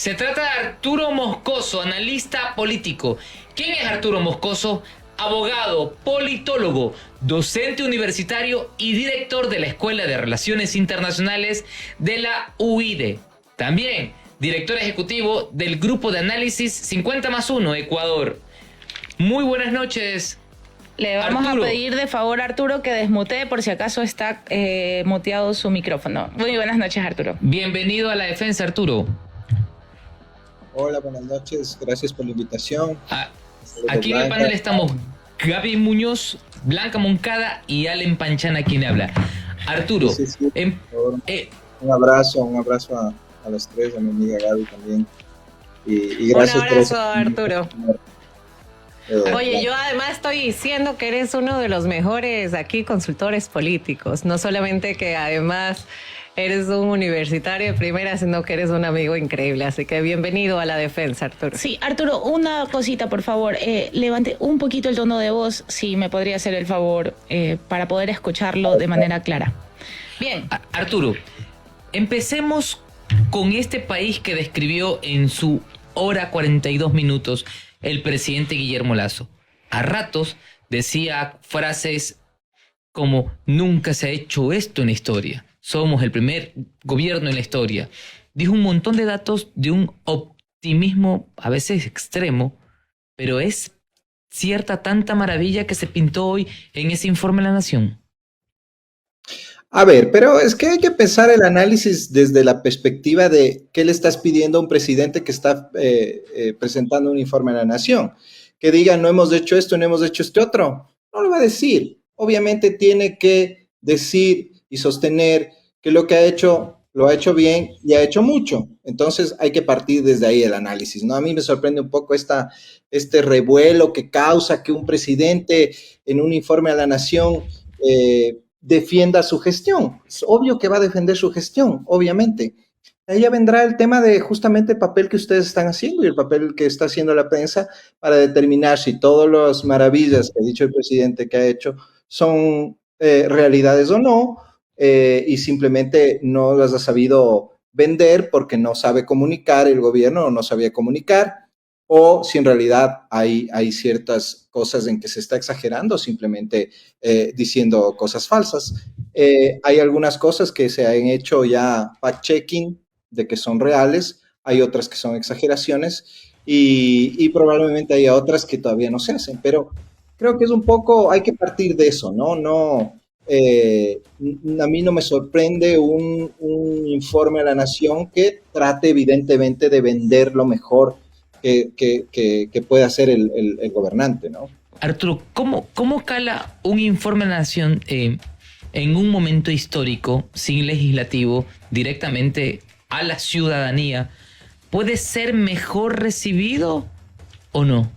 Se trata de Arturo Moscoso, analista político. ¿Quién es Arturo Moscoso? Abogado, politólogo, docente universitario y director de la Escuela de Relaciones Internacionales de la UIDE. También director ejecutivo del Grupo de Análisis 50+1 Ecuador. Muy buenas noches. Le vamos Arturo. a pedir de favor a Arturo que desmutee por si acaso está muteado su micrófono. Muy buenas noches, Arturo. Bienvenido a La Defensa, Arturo. Hola, buenas noches. Gracias por la invitación. Aquí en el panel estamos Gaby Muñoz, Blanca Moncada y Allen Panchana, quien habla. Arturo, Sí. Un abrazo a los tres, a mi amiga Gaby también. Y gracias un abrazo, Arturo. Blanca. Oye, yo además estoy diciendo que eres uno de los mejores aquí consultores políticos. No solamente que además eres un universitario de primera, sino que eres un amigo increíble. Así que bienvenido a La Defensa, Arturo. Sí, Arturo, una cosita, por favor. Levante un poquito el tono de voz, si me podría hacer el favor, para poder escucharlo de manera clara. Bien. Arturo, empecemos con este país que describió en su hora 42 minutos el presidente Guillermo Lasso. A ratos decía frases como nunca se ha hecho esto en la historia. Somos el primer gobierno en la historia. Dijo un montón de datos de un optimismo a veces extremo, pero es cierta tanta maravilla que se pintó hoy en ese informe de La Nación. A ver, pero es que hay que pensar el análisis desde la perspectiva de qué le estás pidiendo a un presidente que está presentando un informe a la nación. Que diga, no hemos hecho esto, no hemos hecho este otro. No lo va a decir. Obviamente tiene que decir y sostener que lo que ha hecho, lo ha hecho bien y ha hecho mucho. Entonces hay que partir desde ahí el análisis, ¿no? A mí me sorprende un poco este revuelo que causa que un presidente en un informe a la nación defienda su gestión. Es obvio que va a defender su gestión, obviamente. Ahí ya vendrá el tema de justamente el papel que ustedes están haciendo y el papel que está haciendo la prensa para determinar si todas las maravillas que ha dicho el presidente que ha hecho son realidades o no, y simplemente no las ha sabido vender porque no sabe comunicar el gobierno o no sabía comunicar, o si en realidad hay ciertas cosas en que se está exagerando, simplemente diciendo cosas falsas. Hay algunas cosas que se han hecho ya fact-checking de que son reales, hay otras que son exageraciones y probablemente haya otras que todavía no se hacen, pero creo que es un poco, hay que partir de eso, ¿no? A mí no me sorprende un informe a la nación que trate evidentemente de vender lo mejor que puede hacer el gobernante, ¿no? Arturo, ¿cómo cala un informe a la nación en un momento histórico, sin legislativo, directamente a la ciudadanía? ¿Puede ser mejor recibido o no?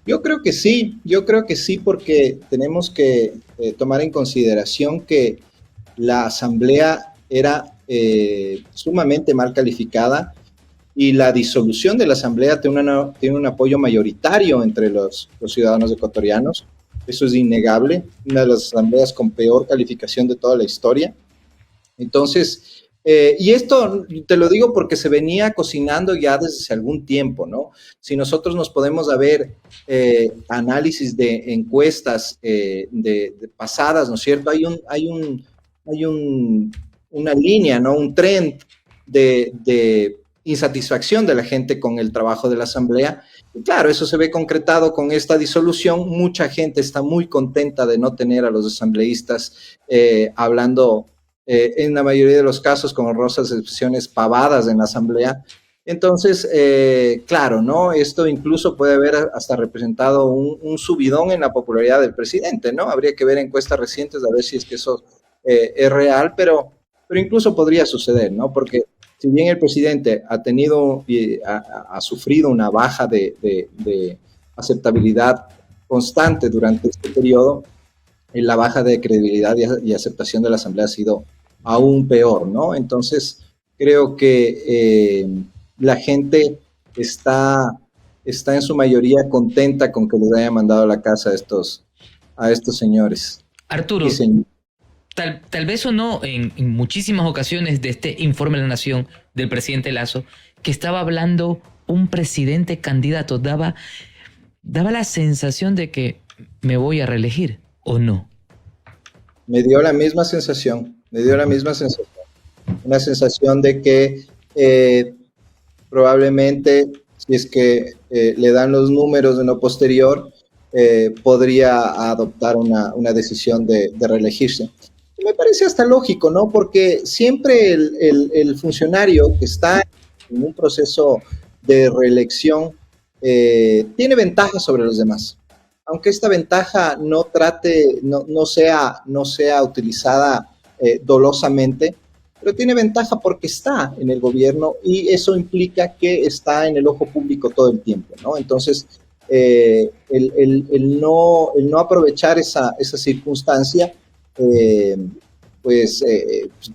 Yo creo que sí, porque tenemos que tomar en consideración que la asamblea era sumamente mal calificada y la disolución de la asamblea tiene un apoyo mayoritario entre los ciudadanos ecuatorianos. Eso es innegable, una de las asambleas con peor calificación de toda la historia. Entonces, y esto te lo digo porque se venía cocinando ya desde hace algún tiempo, ¿no? Si nosotros nos podemos ver análisis de encuestas de pasadas, ¿no es cierto? Hay una línea, ¿no? Un trend de insatisfacción de la gente con el trabajo de la asamblea. Y claro, eso se ve concretado con esta disolución. Mucha gente está muy contenta de no tener a los asambleístas hablando en la mayoría de los casos con honrosas expresiones pavadas en la asamblea. Entonces, claro, ¿no? Esto incluso puede haber hasta representado un subidón en la popularidad del presidente, ¿no? Habría que ver encuestas recientes a ver si es que eso es real, pero incluso podría suceder, ¿no? Porque si bien el presidente ha tenido y ha sufrido una baja de aceptabilidad constante durante este periodo, la baja de credibilidad y aceptación de la Asamblea ha sido aún peor, ¿no? Entonces, creo que la gente está en su mayoría contenta con que les haya mandado a la casa a estos señores. Arturo, tal vez o no, en muchísimas ocasiones de este informe de la Nación del presidente Lasso, que estaba hablando un presidente candidato, daba la sensación de que me voy a reelegir, ¿o no? Me dio la misma sensación, una sensación de que probablemente, si es que le dan los números en lo posterior, podría adoptar una decisión de reelegirse. Me parece hasta lógico, ¿no? Porque siempre el funcionario que está en un proceso de reelección tiene ventajas sobre los demás. Aunque esta ventaja no sea utilizada dolosamente, pero tiene ventaja porque está en el gobierno y eso implica que está en el ojo público todo el tiempo, ¿no? Entonces, el no aprovechar esa circunstancia, pues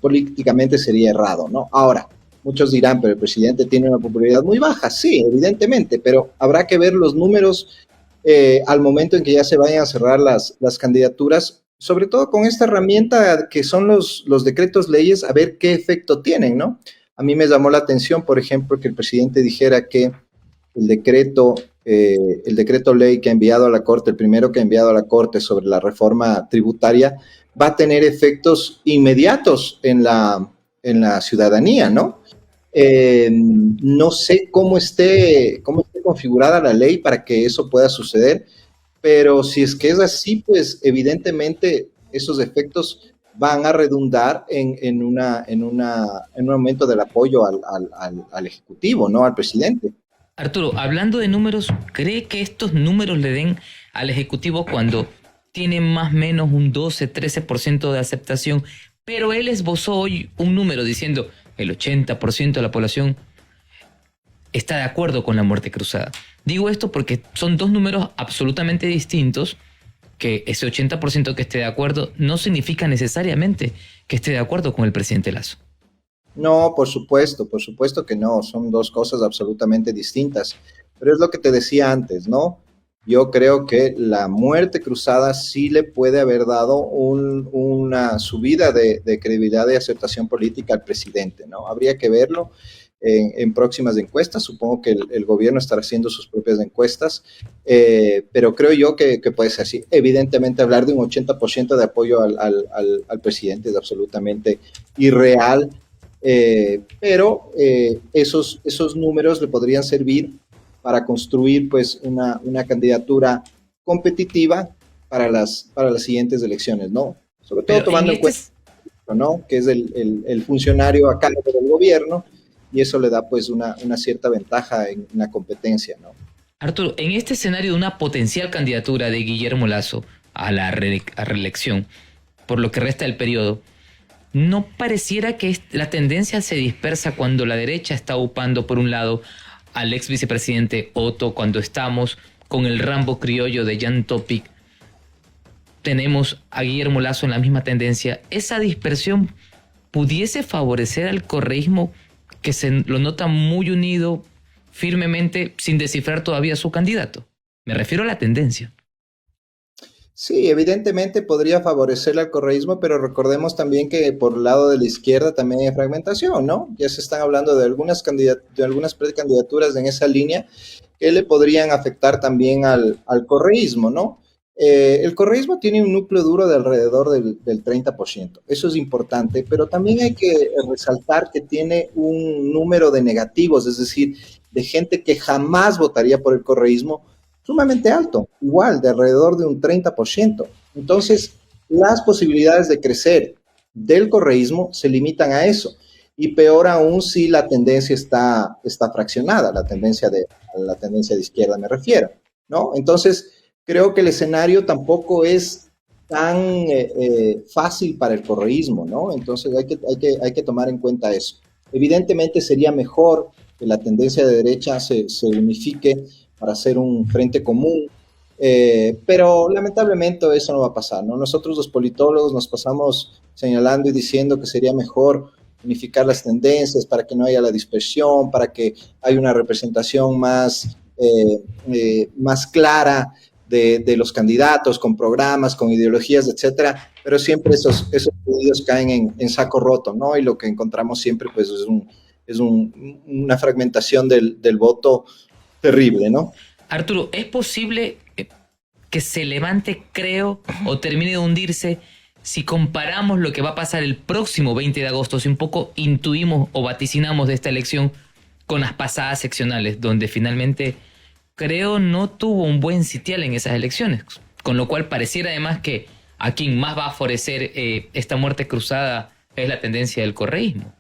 políticamente sería errado, ¿no? Ahora, muchos dirán, pero el presidente tiene una popularidad muy baja. Sí, evidentemente, pero habrá que ver los números al momento en que ya se vayan a cerrar las candidaturas, sobre todo con esta herramienta que son los decretos leyes, a ver qué efecto tienen, ¿no? A mí me llamó la atención, por ejemplo, que el presidente dijera que el decreto ley que ha enviado a la Corte, el primero que ha enviado a la Corte sobre la reforma tributaria, va a tener efectos inmediatos en la ciudadanía, ¿no? No sé cómo esté configurada la ley para que eso pueda suceder, pero si es que es así, pues evidentemente esos efectos van a redundar en un aumento del apoyo al Ejecutivo, ¿no? Al presidente. Arturo, hablando de números, ¿cree que estos números le den al Ejecutivo cuando tiene más o menos un 12-13% de aceptación, pero él esbozó hoy un número diciendo el 80% de la población está de acuerdo con la muerte cruzada? Digo esto porque son dos números absolutamente distintos, que ese 80% que esté de acuerdo no significa necesariamente que esté de acuerdo con el presidente Lasso. No, por supuesto que no, son dos cosas absolutamente distintas, pero es lo que te decía antes, ¿no? Yo creo que la muerte cruzada sí le puede haber dado una subida de credibilidad y aceptación política al presidente, ¿no? Habría que verlo en próximas encuestas, supongo que el gobierno estará haciendo sus propias encuestas, pero creo yo que puede ser así. Evidentemente hablar de un 80% de apoyo al presidente es absolutamente irreal, pero esos números le podrían servir para construir pues una candidatura competitiva para las siguientes elecciones, ¿no? Sobre todo tomando en cuenta, ¿no? Que es el funcionario a cargo del gobierno, y eso le da pues una cierta ventaja en la competencia, ¿no? Arturo, en este escenario de una potencial candidatura de Guillermo Lasso a la reelección, por lo que resta del periodo, ¿no pareciera que la tendencia se dispersa cuando la derecha está upando por un lado al ex vicepresidente Otto, cuando estamos con el Rambo criollo de Jan Topic, tenemos a Guillermo Lasso en la misma tendencia? ¿Esa dispersión pudiese favorecer al correísmo, que se lo nota muy unido firmemente sin descifrar todavía su candidato? Me refiero a la tendencia. Sí, evidentemente podría favorecerle al correísmo, pero recordemos también que por el lado de la izquierda también hay fragmentación, ¿no? Ya se están hablando de algunas precandidaturas en esa línea que le podrían afectar también al correísmo, ¿no? El correísmo tiene un núcleo duro de alrededor del 30%. Eso es importante, pero también hay que resaltar que tiene un número de negativos, es decir, de gente que jamás votaría por el correísmo, sumamente alto, igual, de alrededor de un 30%. Entonces, las posibilidades de crecer del correísmo se limitan a eso. Y peor aún si la tendencia está fraccionada, la tendencia de izquierda me refiero, ¿no? Entonces, creo que el escenario tampoco es tan fácil para el correísmo, ¿no? Entonces hay que tomar en cuenta eso. Evidentemente sería mejor que la tendencia de derecha se unifique para hacer un frente común, pero lamentablemente eso no va a pasar, ¿no? Nosotros los politólogos nos pasamos señalando y diciendo que sería mejor unificar las tendencias para que no haya la dispersión, para que haya una representación más clara de los candidatos, con programas, con ideologías, etcétera. pero siempre esos pedidos caen en saco roto, ¿no? Y lo que encontramos siempre, pues, una fragmentación del voto terrible, ¿no? Arturo, ¿es posible que se levante, creo, o termine de hundirse si comparamos lo que va a pasar el próximo 20 de agosto, si un poco intuimos o vaticinamos de esta elección con las pasadas seccionales, donde finalmente, creo, no tuvo un buen sitial en esas elecciones, con lo cual pareciera además que a quien más va a favorecer esta muerte cruzada es la tendencia del correísmo?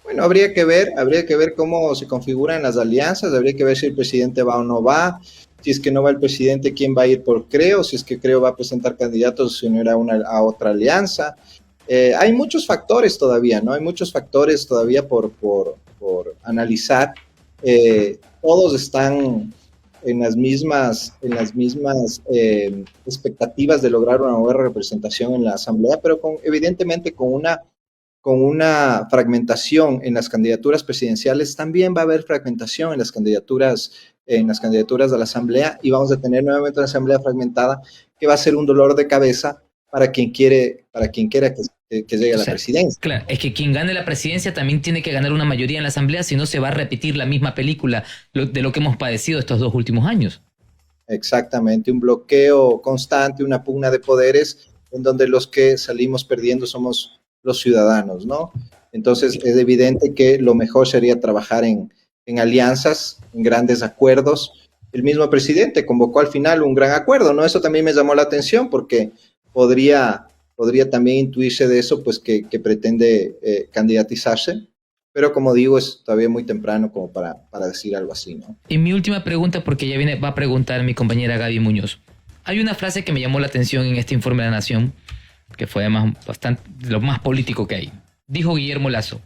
Bueno, habría que ver cómo se configuran las alianzas, habría que ver si el presidente va o no va, si es que no va el presidente, quién va a ir por Creo, si es que Creo va a presentar candidatos, si no era a otra alianza. Hay muchos factores todavía, ¿no? Hay muchos factores todavía por analizar. Todos están en las mismas expectativas de lograr una buena representación en la Asamblea, pero evidentemente con una fragmentación en las candidaturas presidenciales, también va a haber fragmentación en las candidaturas de la Asamblea, y vamos a tener nuevamente una Asamblea fragmentada que va a ser un dolor de cabeza para quien quiera que llegue a la presidencia. Claro, es que quien gane la presidencia también tiene que ganar una mayoría en la Asamblea, si no se va a repetir la misma película de lo que hemos padecido estos 2 últimos años. Exactamente, un bloqueo constante, una pugna de poderes en donde los que salimos perdiendo somos los ciudadanos, ¿no? Entonces es evidente que lo mejor sería trabajar en alianzas, en grandes acuerdos. El mismo presidente convocó al final un gran acuerdo, ¿no? Eso también me llamó la atención porque podría también intuirse de eso, pues que pretende candidatizarse, pero como digo, es todavía muy temprano como para decir algo así, ¿no? Y mi última pregunta, porque ya va a preguntar mi compañera Gaby Muñoz. Hay una frase que me llamó la atención en este informe de la Nación, que fue además bastante lo más político que hay. Dijo Guillermo Lasso: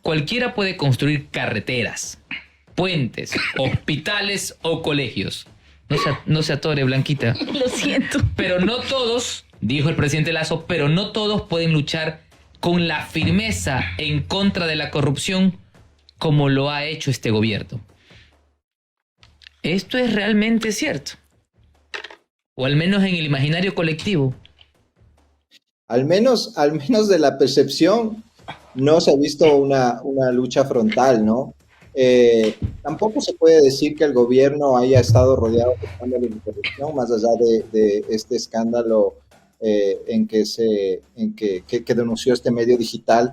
cualquiera puede construir carreteras, puentes, hospitales o colegios. No se atore, Blanquita. Lo siento. Pero no todos, dijo el presidente Lasso, pero no todos pueden luchar con la firmeza en contra de la corrupción como lo ha hecho este gobierno. ¿Esto es realmente cierto? O al menos en el imaginario colectivo. Al menos de la percepción, no se ha visto una lucha frontal, ¿no? Tampoco se puede decir que el gobierno haya estado rodeado de escándalos de corrupción, más allá de este escándalo que denunció este medio digital,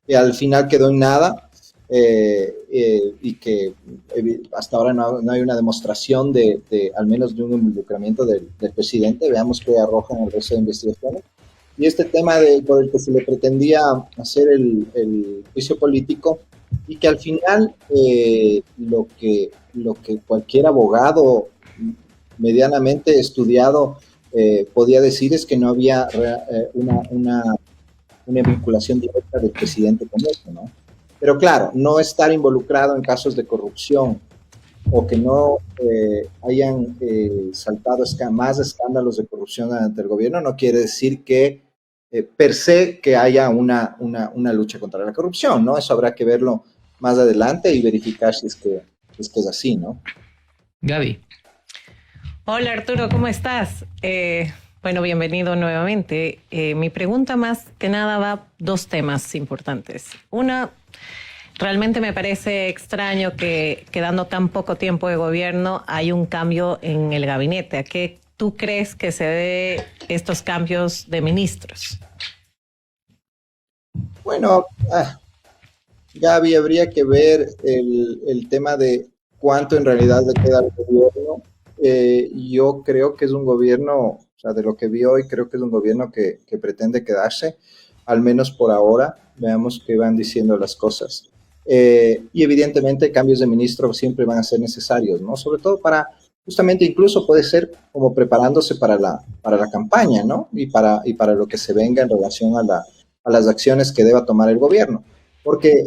que al final quedó en nada, y que hasta ahora no hay una demostración al menos de un involucramiento del presidente. Veamos qué arroja en el resto de investigaciones. Y este tema por el que se le pretendía hacer el juicio político, y que al final lo que cualquier abogado medianamente estudiado podía decir es que no había una vinculación directa del presidente con esto, ¿no? Pero claro, no estar involucrado en casos de corrupción o que no hayan saltado más escándalos de corrupción ante el gobierno no quiere decir que per se que haya una lucha contra la corrupción, ¿no? Eso habrá que verlo más adelante y verificar si es que es así, ¿no? Gaby. Hola Arturo, ¿cómo estás? Bueno, bienvenido nuevamente. Mi pregunta más que nada va a 2 temas importantes. Una, realmente me parece extraño que quedando tan poco tiempo de gobierno hay un cambio en el gabinete. ¿A qué tú crees que se debe estos cambios de ministros? Bueno, Gaby, habría que ver el tema de cuánto en realidad le queda al gobierno. Yo creo que es un gobierno, o sea, de lo que vi hoy, creo que es un gobierno que pretende quedarse, al menos por ahora. Veamos qué van diciendo las cosas. Y evidentemente cambios de ministro siempre van a ser necesarios, ¿no? Sobre todo justamente incluso puede ser como preparándose para la campaña, ¿no? Y para lo que se venga en relación a las acciones que deba tomar el gobierno. Porque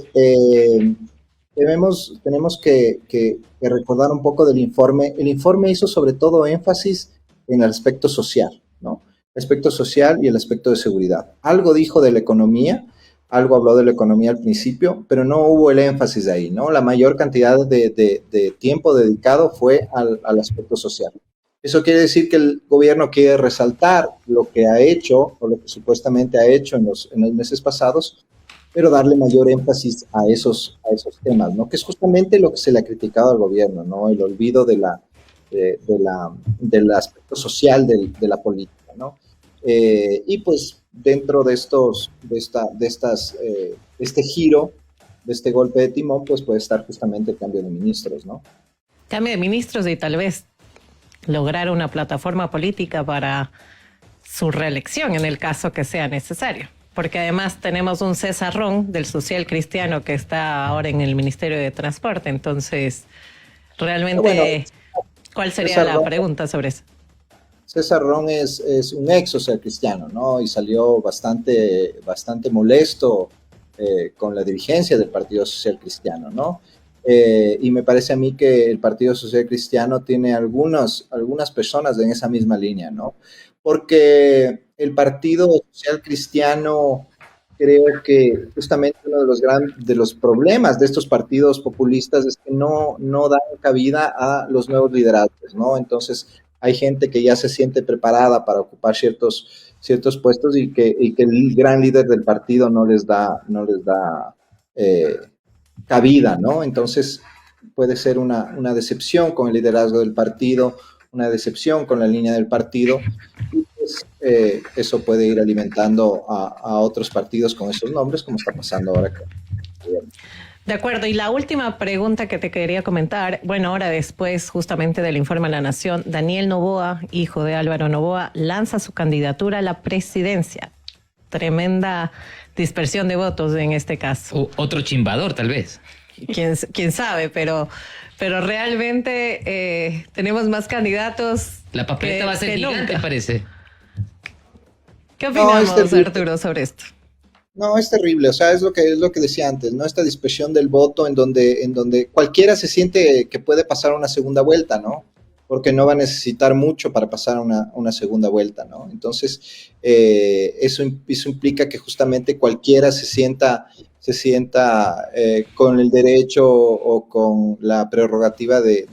tenemos que recordar un poco del informe. El informe hizo sobre todo énfasis en el aspecto social, ¿no? El aspecto social y el aspecto de seguridad. Algo dijo de la economía, algo habló de la economía al principio, pero no hubo el énfasis ahí, ¿no? La mayor cantidad de tiempo dedicado fue al aspecto social. Eso quiere decir que el gobierno quiere resaltar lo que ha hecho o lo que supuestamente ha hecho en los meses pasados, pero darle mayor énfasis a esos temas, ¿no? Que es justamente lo que se le ha criticado al gobierno, ¿no? El olvido del aspecto social de la política, ¿no? Y pues dentro de este giro, de este golpe de timón, pues puede estar justamente el cambio de ministros, ¿no? Cambio de ministros y tal vez lograr una plataforma política para su reelección en el caso que sea necesario. Porque además tenemos un César Ron del Social Cristiano que está ahora en el Ministerio de Transporte. Entonces, realmente, bueno, ¿cuál sería César la Ron, pregunta sobre eso? César Ron es un ex social cristiano, ¿no? Y salió bastante molesto con la dirigencia del Partido Social Cristiano, ¿no? Y me parece a mí que el Partido Social Cristiano tiene algunas personas en esa misma línea, ¿no? Porque el Partido Social Cristiano, creo que justamente uno de los problemas de estos partidos populistas es que no dan cabida a los nuevos liderazgos, ¿no? Entonces hay gente que ya se siente preparada para ocupar ciertos puestos y que el gran líder del partido no les da cabida, ¿no? Entonces puede ser una decepción con el liderazgo del partido, una decepción con la línea del partido, y pues, eso puede ir alimentando a otros partidos con esos nombres, como está pasando ahora. De acuerdo, y la última pregunta que te quería comentar, bueno, ahora después justamente del informe a la Nación, Daniel Noboa, hijo de Álvaro Noboa, lanza su candidatura a la presidencia. Tremenda dispersión de votos en este caso. Otro chimbador, tal vez. ¿Quién sabe? Pero realmente tenemos más candidatos. La papeleta va a ser gigante, parece. ¿Qué opinamos, Arturo, sobre esto? No, es terrible, o sea, es lo que decía antes, ¿no? Esta dispersión del voto en donde cualquiera se siente que puede pasar una segunda vuelta, ¿no? Porque no va a necesitar mucho para pasar una segunda vuelta, ¿no? Entonces, eso implica que justamente cualquiera se sienta con el derecho o con la prerrogativa de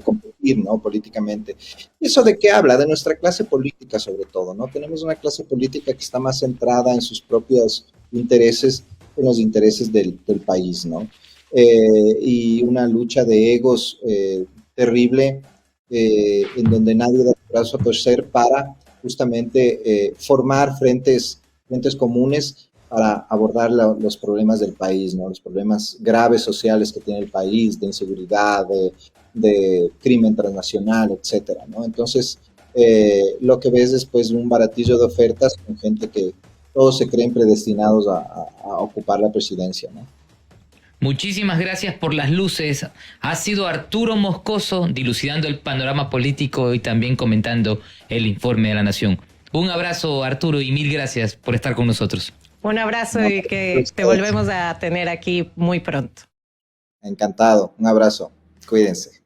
competir, ¿no? Políticamente. ¿Eso de qué habla? De nuestra clase política, sobre todo, ¿no? Tenemos una clase política que está más centrada en sus propios intereses que en los intereses del país, ¿no? Y una lucha de egos terrible, en donde nadie da el brazo a torcer para justamente formar frentes comunes para abordar los problemas del país, ¿no? Los problemas graves sociales que tiene el país, de inseguridad, de crimen transnacional, etcétera, ¿no? Entonces, lo que ves es pues un baratillo de ofertas con gente que todos se creen predestinados a ocupar la presidencia, ¿no? Muchísimas gracias por las luces. Ha sido Arturo Moscoso dilucidando el panorama político y también comentando el informe de la Nación. Un abrazo, Arturo, y mil gracias por estar con nosotros. Un abrazo y que te volvemos a tener aquí muy pronto. Encantado. Un abrazo. Cuídense.